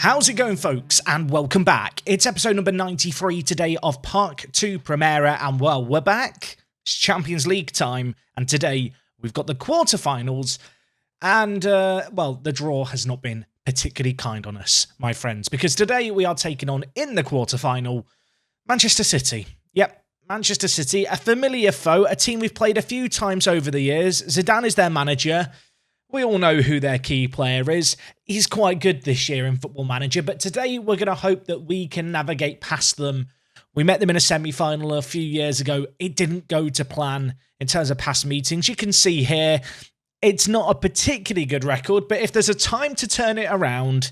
How's it going, folks, and welcome back. It's episode number 93 today of Park 2 Primera, and well, we're back. It's Champions League time, and today we've got the quarterfinals, and, well, the draw has not been particularly kind on us, my friends, because today we are taking on, in the quarterfinal, Manchester City. Yep, Manchester City, a familiar foe, a team we've played a few times over the years. Zidane is their manager. We all know who their key player is. He's quite good this year in Football Manager, but today we're going to hope that we can navigate past them. We met them in a semi-final a few years ago. It didn't go to plan in terms of past meetings. You can see here, it's not a particularly good record, but if there's a time to turn it around,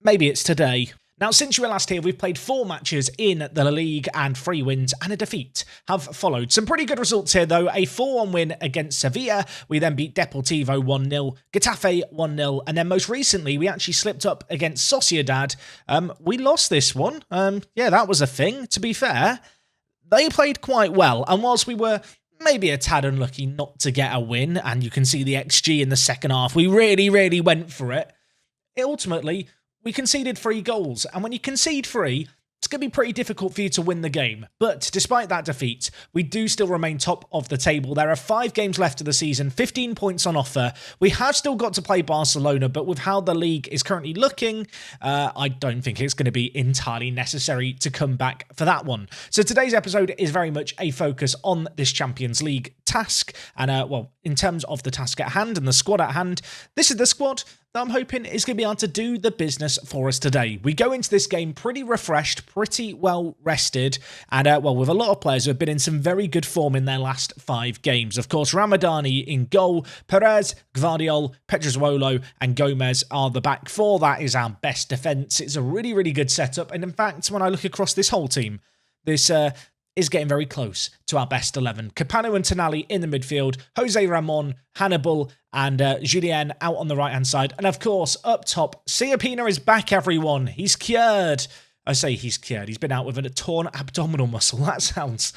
maybe it's today. Now, since you were last here, we've played 4 matches in the league, and 3 wins and a defeat have followed. Some pretty good results here, though. A 4-1 win against Sevilla. We then beat Deportivo 1-0, Getafe 1-0, and then most recently, we actually slipped up against Sociedad. We lost this one. Yeah, that was a thing, to be fair. They played quite well, and whilst we were maybe a tad unlucky not to get a win, and you can see the XG in the second half, we really went for it. Ultimately, we conceded 3 goals, and when you concede 3, it's going to be pretty difficult for you to win the game. But despite that defeat, we do still remain top of the table. There are 5 games left of the season, 15 points on offer. We have still got to play Barcelona, but with how the league is currently looking, I don't think it's going to be entirely necessary to come back for that one. So today's episode is very much a focus on this Champions League task. And, well, in terms of the task at hand and the squad at hand, this is the squad that I'm hoping is going to be able to do the business for us today. We go into this game pretty refreshed, pretty well rested, and well, with a lot of players who have been in some very good form in their last 5 games. Of course, Ramadani in goal, Perez, Gvardiol, Pedrozuolo, and Gomez are the back 4. That is our best defence. It's a really good setup, and in fact, when I look across this whole team, this is getting very close to our best 11. Capano and Tonali in the midfield, Jose Ramon, Hannibal, and Julien out on the right-hand side. And of course, up top, Siapina is back, everyone. He's cured. I say he's cured. He's been out with a torn abdominal muscle. That sounds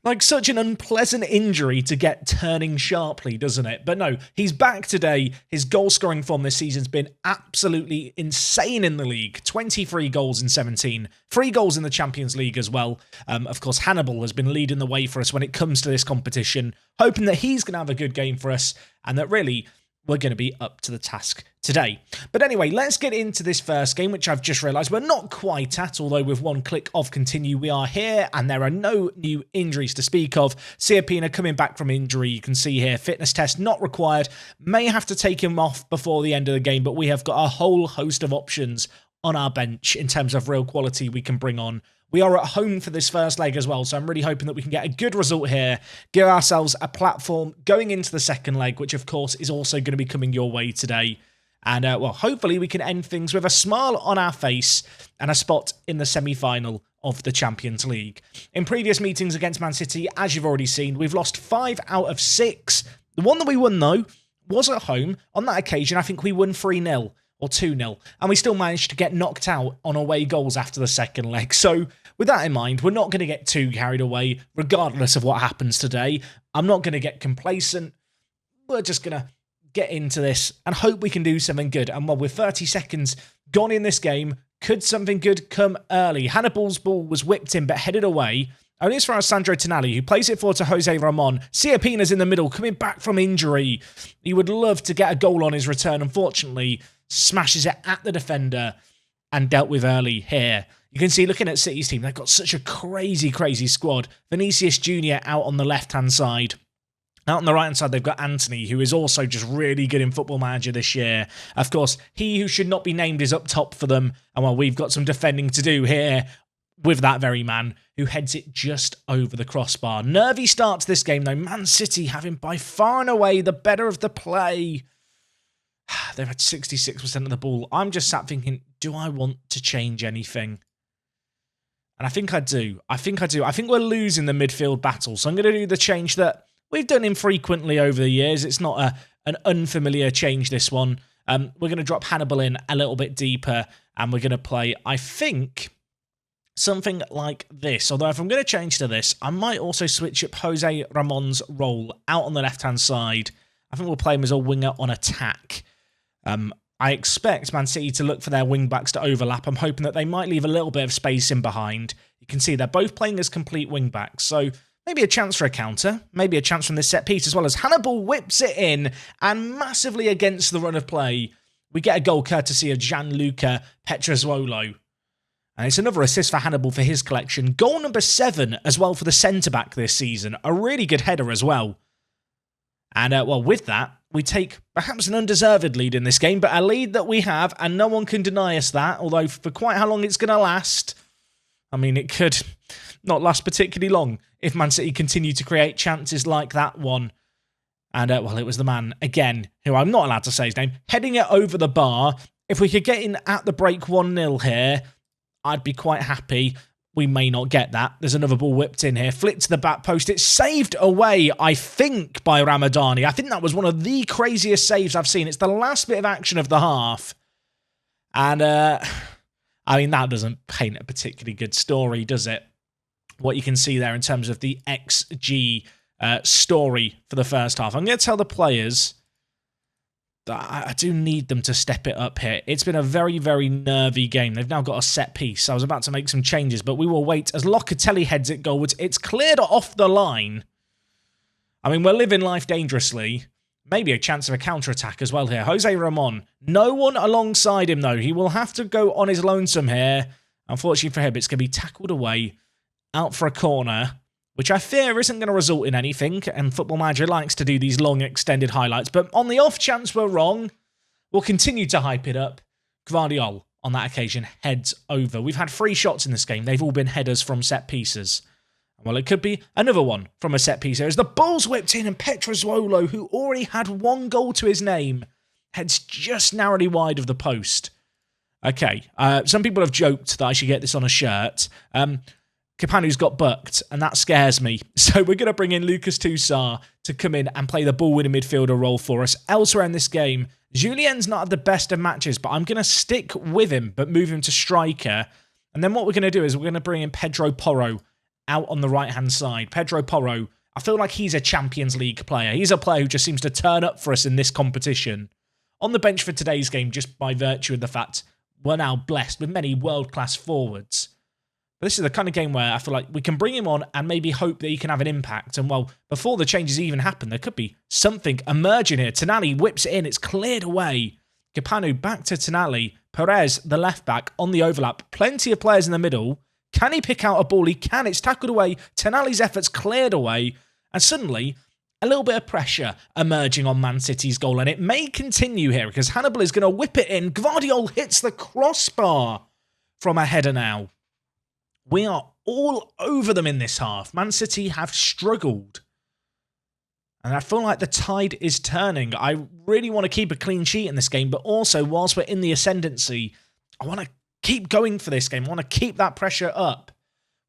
like such an unpleasant injury to get turning sharply, doesn't it? But no, he's back today. His goal-scoring form this season's been absolutely insane in the league. 23 goals in 17. 3 goals in the Champions League as well. Of course, Hannibal has been leading the way for us when it comes to this competition, hoping that he's going to have a good game for us and that really we're going to be up to the task today. But anyway, let's get into this first game, which I've just realised we're not quite at, although with one click of continue we are here, and there are no new injuries to speak of. Siapina coming back from injury, you can see here, fitness test not required, may have to take him off before the end of the game, but we have got a whole host of options on our bench in terms of real quality we can bring on. We are at home for this first leg as well, so I'm really hoping that we can get a good result here, give ourselves a platform going into the second leg, which of course is also going to be coming your way today. And, well, hopefully we can end things with a smile on our face and a spot in the semi-final of the Champions League. In previous meetings against Man City, as you've already seen, we've lost 5 out of 6. The one that we won, though, was at home. On that occasion, I think we won 3-0. Or 2-0, and we still managed to get knocked out on away goals after the second leg. So with that in mind, we're not going to get too carried away, regardless of what happens today. I'm not going to get complacent. We're just going to get into this and hope we can do something good. And while with 30 seconds gone in this game, could something good come early? Hannibal's ball was whipped in but headed away. Only as far as Sandro Tonali, who plays it forward to Jose Ramon. Siapina's in the middle, coming back from injury. He would love to get a goal on his return. Unfortunately, smashes it at the defender and dealt with early here. You can see, looking at City's team, they've got such a crazy squad. Vinicius Jr. out on the left-hand side. Out on the right-hand side, they've got Anthony, who is also just really good in Football Manager this year. Of course, he who should not be named is up top for them. And while we've got some defending to do here with that very man who heads it just over the crossbar. Nervy start to this game, though. Man City having by far and away the better of the play. They've had 66% of the ball. I'm just sat thinking, do I want to change anything? And I think I do. I think we're losing the midfield battle. So I'm going to do the change that we've done infrequently over the years. It's not an unfamiliar change, this one. We're going to drop Hannibal in a little bit deeper. And we're going to play, I think, something like this. Although if I'm going to change to this, I might also switch up Jose Ramon's role out on the left-hand side. I think we'll play him as a winger on attack. I expect Man City to look for their wing-backs to overlap. I'm hoping that they might leave a little bit of space in behind. You can see they're both playing as complete wing-backs, so maybe a chance for a counter, maybe a chance from this set piece as well as Hannibal whips it in, and massively against the run of play, we get a goal courtesy of Gianluca Pietraswolo. And it's another assist for Hannibal for his collection. Goal number 7 as well for the centre-back this season. A really good header as well. And, well, with that, we take perhaps an undeserved lead in this game, but a lead that we have, and no one can deny us that, although for quite how long it's going to last, I mean, it could not last particularly long if Man City continue to create chances like that one. And, well, it was the man, again, who I'm not allowed to say his name, heading it over the bar. If we could get in at the break 1-0 here, I'd be quite happy. We may not get that. There's another ball whipped in here. Flicked to the back post. It's saved away, I think, by Ramadani. I think that was one of the craziest saves I've seen. It's the last bit of action of the half. And, I mean, that doesn't paint a particularly good story, does it? What you can see there in terms of the XG story for the first half. I'm going to tell the players that I do need them to step it up here. It's been a very, very nervy game. They've now got a set piece. I was about to make some changes, but we will wait as Locatelli heads it goalwards. It's cleared off the line. I mean, we're living life dangerously. Maybe a chance of a counter-attack as well here. Jose Ramon. No one alongside him, though. He will have to go on his lonesome here. Unfortunately for him, it's going to be tackled away out for a corner, which I fear isn't going to result in anything, and Football Manager likes to do these long extended highlights, but on the off chance we're wrong, we'll continue to hype it up. Gvardiol, on that occasion, heads over. We've had 3 shots in this game. They've all been headers from set pieces. Well, it could be another one from a set piece here as the ball's whipped in, and Pietraswolo, who already had 1 goal to his name, heads just narrowly wide of the post. Okay, some people have joked that I should get this on a shirt. Kapanu's got booked, and that scares me. So we're going to bring in Lucas Toussaint to come in and play the ball-winning midfielder role for us. Elsewhere in this game, Julien's not had the best of matches, but I'm going to stick with him, but move him to striker. And then what we're going to do is we're going to bring in Pedro Porro out on the right-hand side. Pedro Porro, I feel like he's a Champions League player. He's a player who just seems to turn up for us in this competition. On the bench for today's game, just by virtue of the fact we're now blessed with many world-class forwards. But this is the kind of game where I feel like we can bring him on and maybe hope that he can have an impact. And, well, before the changes even happen, there could be something emerging here. Tonali whips it in. It's cleared away. Kapanu back to Tonali. Perez, the left-back, on the overlap. Plenty of players in the middle. Can he pick out a ball? He can. It's tackled away. Tonali's efforts cleared away. And suddenly, a little bit of pressure emerging on Man City's goal. And it may continue here because Hannibal is going to whip it in. Gvardiol hits the crossbar from a header now. We are all over them in this half. Man City have struggled. And I feel like the tide is turning. I really want to keep a clean sheet in this game, but also, whilst we're in the ascendancy, I want to keep going for this game. I want to keep that pressure up.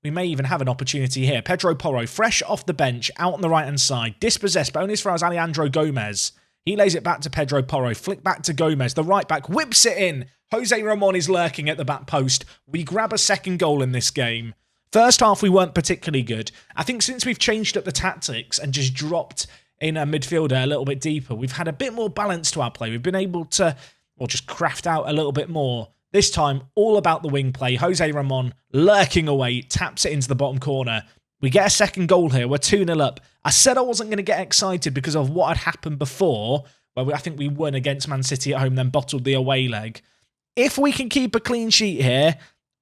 We may even have an opportunity here. Pedro Porro, fresh off the bench, out on the right-hand side. Dispossessed, but only as far as Alejandro Gomez. He lays it back to Pedro Porro. Flick back to Gomez. The right-back whips it in. Jose Ramon is lurking at the back post. We grab a second goal in this game. First half, we weren't particularly good. I think since we've changed up the tactics and just dropped in a midfielder a little bit deeper, we've had a bit more balance to our play. We've been able to, well, just craft out a little bit more. This time, all about the wing play. Jose Ramon lurking away, taps it into the bottom corner. We get a second goal here. We're 2-0 up. I said I wasn't going to get excited because of what had happened before, where I think we won against Man City at home, then bottled the away leg. If we can keep a clean sheet here,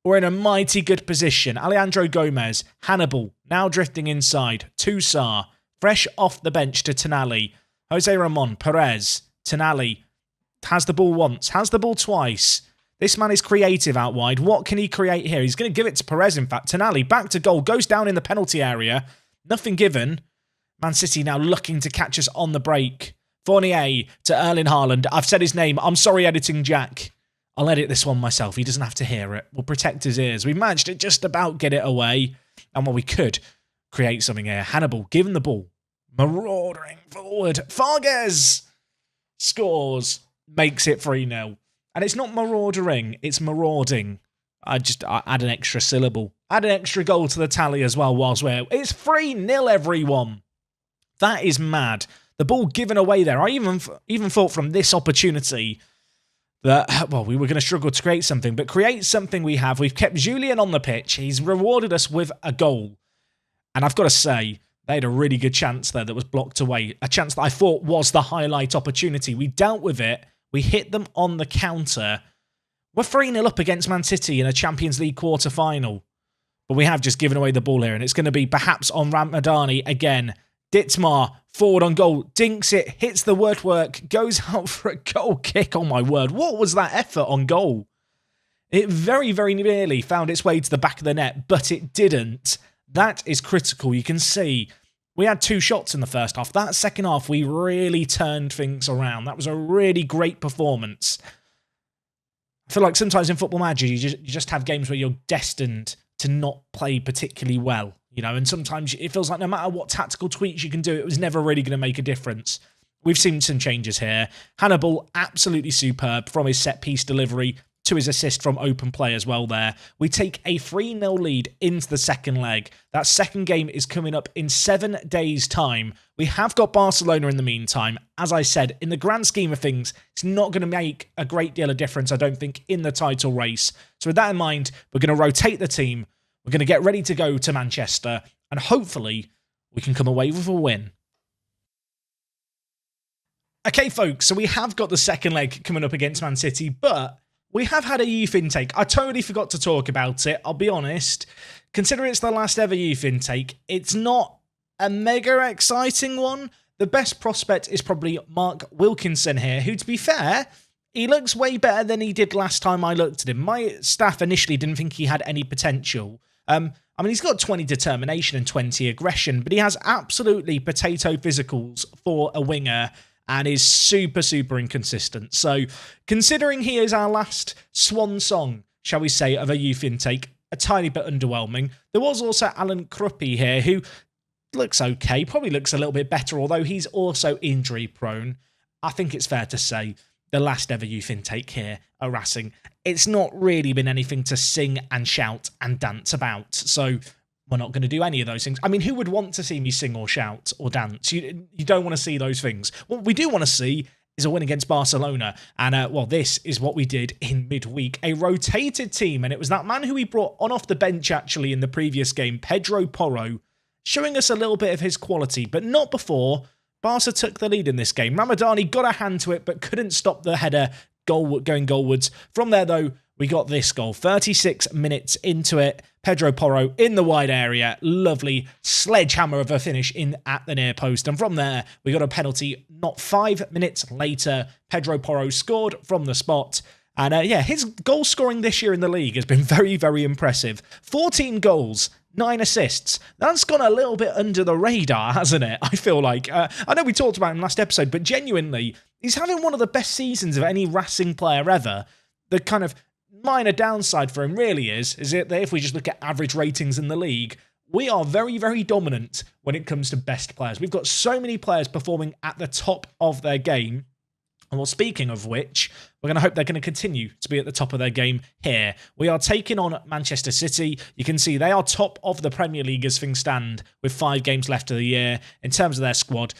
we're in a mighty good position. Alejandro Gomez, Hannibal, now drifting inside. Toussaint, fresh off the bench to Tonali. Jose Ramon, Perez, Tonali, has the ball once, has the ball twice. This man is creative out wide. What can he create here? He's going to give it to Perez, in fact. Tonali, back to goal, goes down in the penalty area. Nothing given. Man City now looking to catch us on the break. Fournier to Erling Haaland. I've said his name. I'm sorry, editing Jack. I'll edit this one myself. He doesn't have to hear it. We'll protect his ears. We managed to just about get it away. And well, we could create something here. Hannibal, given the ball. Marauding forward. Farges scores. Makes it 3-0. And it's not maraudering. It's marauding. I add an extra syllable. Add an extra goal to the tally as well whilst we're... It's 3-0, everyone. That is mad. The ball given away there. I even thought from this opportunity that, well, we were going to struggle to create something, but create something we have. We've kept Julian on the pitch. He's rewarded us with a goal. And I've got to say, they had a really good chance there that was blocked away. A chance that I thought was the highlight opportunity. We dealt with it. We hit them on the counter. We're 3-0 up against Man City in a Champions League quarter-final. But we have just given away the ball here, and it's going to be perhaps on Ramadani again. Ditzmar, forward on goal, dinks it, hits the woodwork, goes out for a goal kick. Oh my word, what was that effort on goal? It very, very nearly found its way to the back of the net, but it didn't. That is critical. You can see we had 2 shots in the first half. That second half, we really turned things around. That was a really great performance. I feel like sometimes in Football Manager, you just have games where you're destined to not play particularly well. You know, and sometimes it feels like no matter what tactical tweaks you can do, it was never really going to make a difference. We've seen some changes here. Hannibal, absolutely superb from his set-piece delivery to his assist from open play as well there. We take a 3-0 lead into the second leg. That second game is coming up in 7 days' time. We have got Barcelona in the meantime. As I said, in the grand scheme of things, it's not going to make a great deal of difference, I don't think, in the title race. So with that in mind, we're going to rotate the team. We're going to get ready to go to Manchester, and hopefully we can come away with a win. Okay, folks, so we have got the second leg coming up against Man City, but we have had a youth intake. I totally forgot to talk about it, I'll be honest. Considering it's the last ever youth intake, it's not a mega exciting one. The best prospect is probably Mark Wilkinson here, who, to be fair, he looks way better than he did last time I looked at him. My staff initially didn't think he had any potential. I mean, he's got 20 determination and 20 aggression, but he has absolutely potato physicals for a winger and is super, super inconsistent. So, considering he is our last swan song, shall we say, of a youth intake, a tiny bit underwhelming. There was also Alan Kruppy here, who looks okay, probably looks a little bit better, although he's also injury prone. I think it's fair to say the last ever youth intake here at Racing, it's not really been anything to sing and shout and dance about. So we're not going to do any of those things. I mean, who would want to see me sing or shout or dance? You don't want to see those things. What we do want to see is a win against Barcelona. And, well, this is what we did in midweek. A rotated team, and it was that man who we brought on off the bench, actually, in the previous game, Pedro Porro, showing us a little bit of his quality, but not before Barca took the lead in this game. Ramadani got a hand to it, but couldn't stop the header going goalwards. From there, though, we got this goal. 36 minutes into it. Pedro Porro in the wide area. Lovely sledgehammer of a finish in at the near post. And from there, we got a penalty. Not 5 minutes later, Pedro Porro scored from the spot. And yeah, his goal scoring this year in the league has been very, very impressive. 14 goals, 9 assists. That's gone a little bit under the radar, hasn't it? I feel like. I know we talked about him last episode, but genuinely, he's having one of the best seasons of any Racing player ever. The kind of minor downside for him really is it that if we just look at average ratings in the league, we are very, very dominant when it comes to best players. We've got so many players performing at the top of their game. And well, speaking of which, we're going to hope they're going to continue to be at the top of their game here. We are taking on Manchester City. You can see they are top of the Premier League as things stand with 5 games left of the year. In terms of their squad,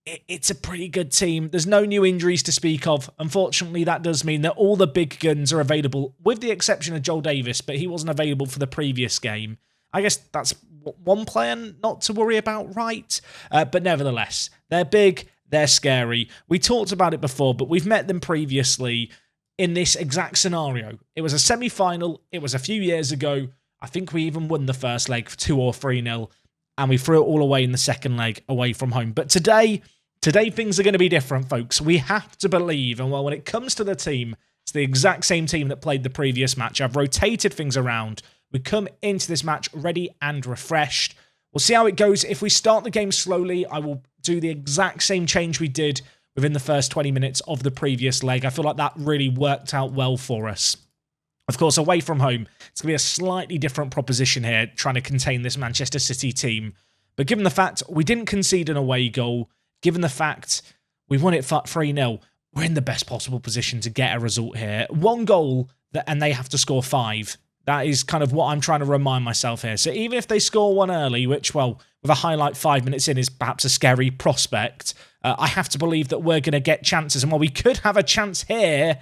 it's a pretty good team. There's no new injuries to speak of. Unfortunately, that does mean that all the big guns are available, with the exception of Joel Davis, but he wasn't available for the previous game. I guess that's one player not to worry about, right? But nevertheless, they're big. They're scary. We talked about it before, but we've met them previously in this exact scenario. It was a semi-final. It was a few years ago. I think we even won the first leg 2 or 3-0, and we threw it all away in the second leg away from home. But today things are going to be different, folks. We have to believe, and well, when it comes to the team, it's the exact same team that played the previous match. I've rotated things around. We come into this match ready and refreshed. We'll see how it goes. If we start the game slowly, I will do the exact same change we did within the first 20 minutes of the previous leg. I feel like that really worked out well for us. Of course, away from home, it's going to be a slightly different proposition here, trying to contain this Manchester City team. But given the fact we didn't concede an away goal, given the fact we won it 3-0, we're in the best possible position to get a result here. 1 goal, and they have to score 5. That is kind of what I'm trying to remind myself here. So even if they score 1 early, which, well, with a highlight 5 minutes in is perhaps a scary prospect, I have to believe that we're going to get chances. And while we could have a chance here,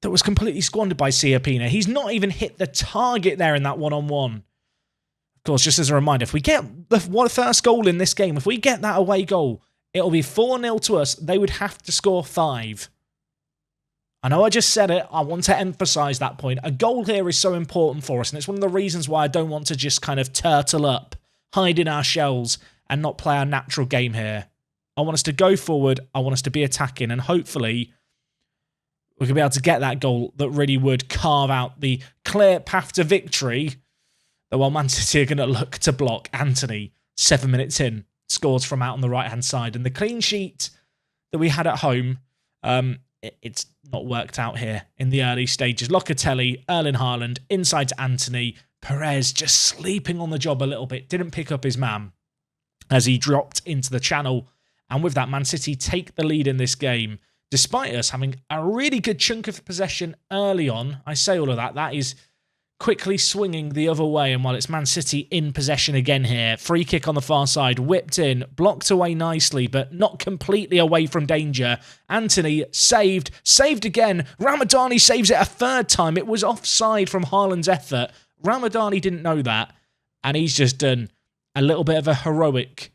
that was completely squandered by Siapina. He's not even hit the target there in that one-on-one. Of course, just as a reminder, if we get the first goal in this game, if we get that away goal, it'll be 4-0 to us. They would have to score 5. I know I just said it. I want to emphasise that point. A goal here is so important for us, and it's one of the reasons why I don't want to just kind of turtle up, hide in our shells, and not play our natural game here. I want us to go forward. I want us to be attacking, and hopefully we can be able to get that goal that really would carve out the clear path to victory. That while Man City are going to look to block, Antony, 7 minutes in, scores from out on the right-hand side. And the clean sheet that we had at home, it's not worked out here in the early stages. Locatelli, Erling Haaland, inside to Antony. Perez just sleeping on the job a little bit. Didn't pick up his man as he dropped into the channel. And with that, Man City take the lead in this game. Despite us having a really good chunk of possession early on. I say all of that. That is quickly swinging the other way, and while it's Man City in possession again here, free kick on the far side, whipped in, blocked away nicely, but not completely away from danger. Antony saved again. Ramadani saves it a third time. It was offside from Haaland's effort. Ramadani didn't know that, and he's just done a little bit of a heroic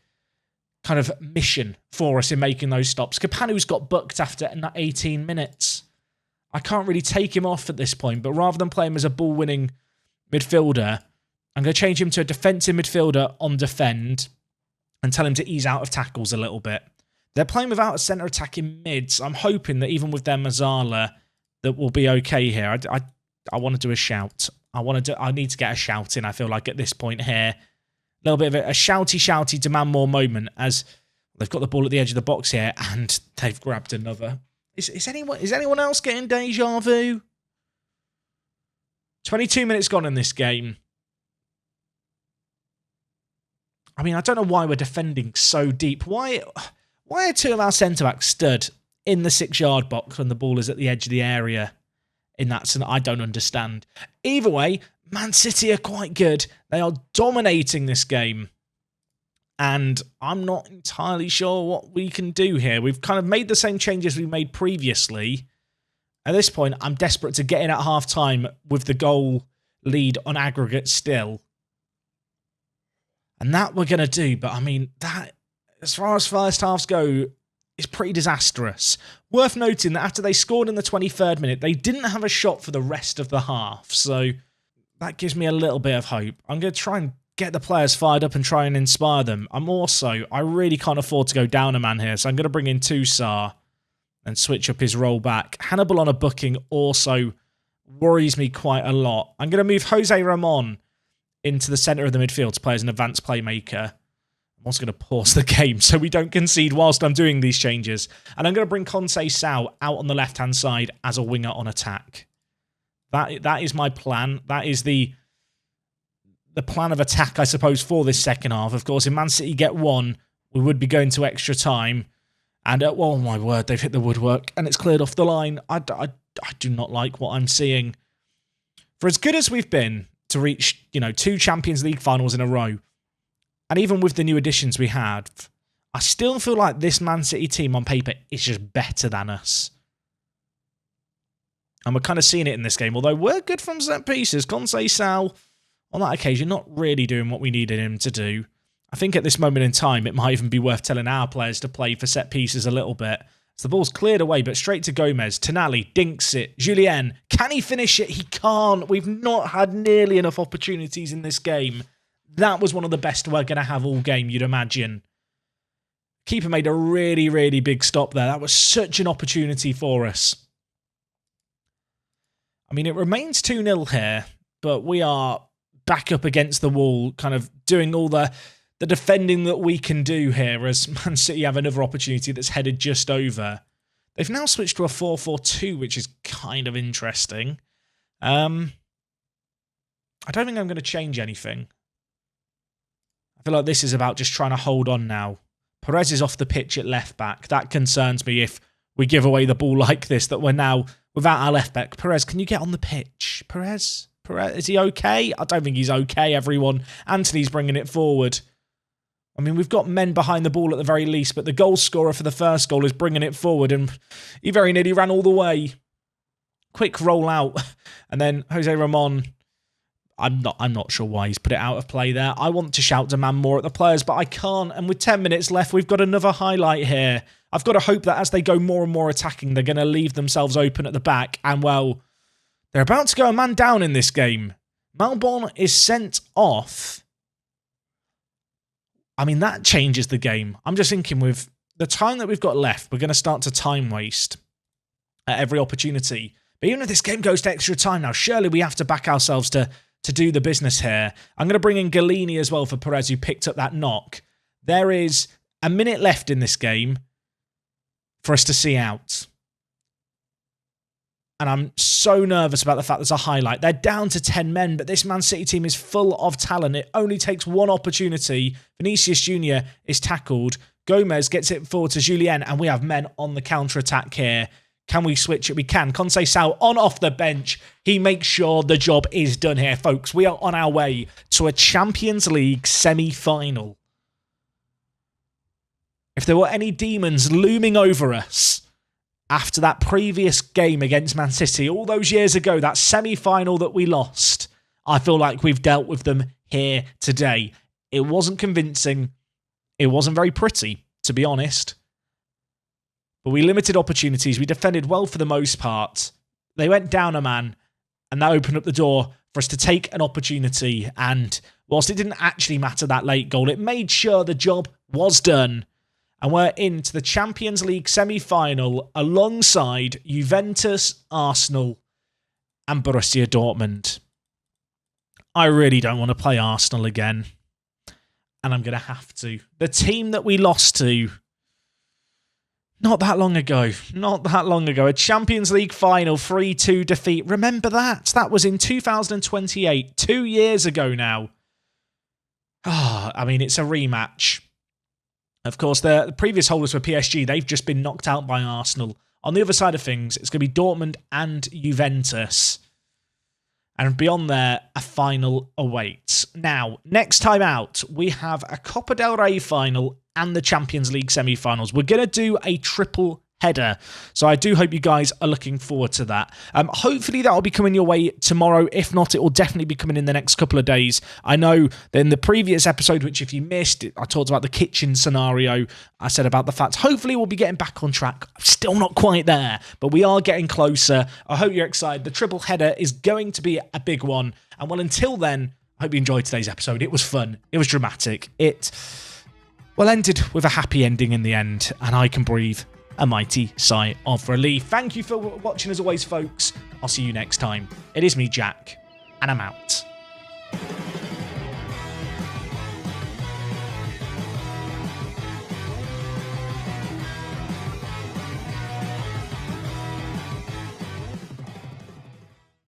kind of mission for us in making those stops. Kapanu's got booked after 18 minutes. I can't really take him off at this point, but rather than play him as a ball-winning midfielder, I'm going to change him to a defensive midfielder on defend and tell him to ease out of tackles a little bit. They're playing without a centre attacking mids. I'm hoping that even with their Mazzala, that we'll be okay here. I want to do a shout. I need to get a shout in, I feel like, at this point here. A little bit of a shouty, demand more moment as they've got the ball at the edge of the box here and they've grabbed another. Is anyone else getting deja vu? 22 minutes gone in this game. I mean, I don't know why we're defending so deep. Why are two of our centre-backs stood in the 6-yard box when the ball is at the edge of the area? I don't understand. Either way, Man City are quite good. They are dominating this game. And I'm not entirely sure what we can do here. We've kind of made the same changes we made previously. At this point, I'm desperate to get in at half-time with the goal lead on aggregate still. And that we're going to do. But, I mean, that, as far as first halves go, is pretty disastrous. Worth noting that after they scored in the 23rd minute, they didn't have a shot for the rest of the half. So that gives me a little bit of hope. I'm going to try and get the players fired up and try and inspire them. I really can't afford to go down a man here, so I'm going to bring in Toussaint and switch up his role back. Hannibal on a booking also worries me quite a lot. I'm going to move Jose Ramon into the centre of the midfield to play as an advanced playmaker. I'm also going to pause the game so we don't concede whilst I'm doing these changes. And I'm going to bring Conceição out on the left-hand side as a winger on attack. That is my plan. That is the plan of attack, I suppose, for this second half. Of course, if Man City get one, we would be going to extra time. And, oh my word, they've hit the woodwork and it's cleared off the line. I do not like what I'm seeing. For as good as we've been to reach, 2 Champions League finals in a row, and even with the new additions we had, I still feel like this Man City team on paper is just better than us. And we're kind of seeing it in this game, although we're good from set pieces. Conceição, on that occasion, not really doing what we needed him to do. I think at this moment in time, it might even be worth telling our players to play for set pieces a little bit. So the ball's cleared away, but straight to Gomez. Tonali dinks it. Julien, can he finish it? He can't. We've not had nearly enough opportunities in this game. That was one of the best we're going to have all game, you'd imagine. Keeper made a really, really big stop there. That was such an opportunity for us. I mean, it remains 2-0 here, but we are back up against the wall, kind of doing all the defending that we can do here as Man City have another opportunity that's headed just over. They've now switched to a 4-4-2, which is kind of interesting. I don't think I'm going to change anything. I feel like this is about just trying to hold on now. Perez is off the pitch at left back. That concerns me if we give away the ball like this, that we're now without our left back. Perez, can you get on the pitch? Perez, is he okay? I don't think he's okay, everyone. Antony's bringing it forward. I mean, we've got men behind the ball at the very least, but the goal scorer for the first goal is bringing it forward, and he very nearly ran all the way. quick roll out, and then Jose Ramon, I'm not sure why he's put it out of play there. I want to shout demand more at the players, but I can't. And with 10 minutes left, we've got another highlight here. I've got to hope that as they go more and more attacking, they're going to leave themselves open at the back. And, well, they're about to go a man down in this game. Malbon is sent off. I mean, that changes the game. I'm just thinking with the time that we've got left, we're going to start to time waste at every opportunity. But even if this game goes to extra time now, surely we have to back ourselves to do the business here. I'm going to bring in Galini as well for Perez, who picked up that knock. There is a minute left in this game for us to see out. And I'm so nervous about the fact there's a highlight. They're down to 10 men, but this Man City team is full of talent. It only takes one opportunity. Vinicius Jr. is tackled. Gomez gets it forward to Julien, and we have men on the counter-attack here. Can we switch it? We can. Conceição on off the bench. He makes sure the job is done here, folks. We are on our way to a Champions League semi-final. If there were any demons looming over us after that previous game against Man City all those years ago, that semi-final that we lost, I feel like we've dealt with them here today. It wasn't convincing. It wasn't very pretty, to be honest. But we limited opportunities. We defended well for the most part. They went down a man, and that opened up the door for us to take an opportunity. And whilst it didn't actually matter, that late goal, it made sure the job was done. And we're into the Champions League semi-final alongside Juventus, Arsenal, and Borussia Dortmund. I really don't want to play Arsenal again. And I'm going to have to. The team that we lost to not that long ago. A Champions League final 3-2 defeat. Remember that? That was in 2028. 2 years ago now. I mean, it's a rematch. Of course, the previous holders were PSG. They've just been knocked out by Arsenal. On the other side of things, it's going to be Dortmund and Juventus. And beyond there, a final awaits. Now, next time out, we have a Copa del Rey final and the Champions League semi-finals. We're going to do a triple header. So I do hope you guys are looking forward to that. Hopefully that will be coming your way tomorrow. If not, it will definitely be coming in the next couple of days. I know that in the previous episode, which if you missed, I talked about the kitchen scenario. I said about the fact, hopefully we'll be getting back on track. I'm still not quite there, but we are getting closer. I hope you're excited. The triple header is going to be a big one. And well, until then, I hope you enjoyed today's episode. It was fun. It was dramatic. It, well, ended with a happy ending in the end, and I can breathe a mighty sigh of relief. Thank you for watching as always, folks. I'll see you next time. It is me, Jack, and I'm out.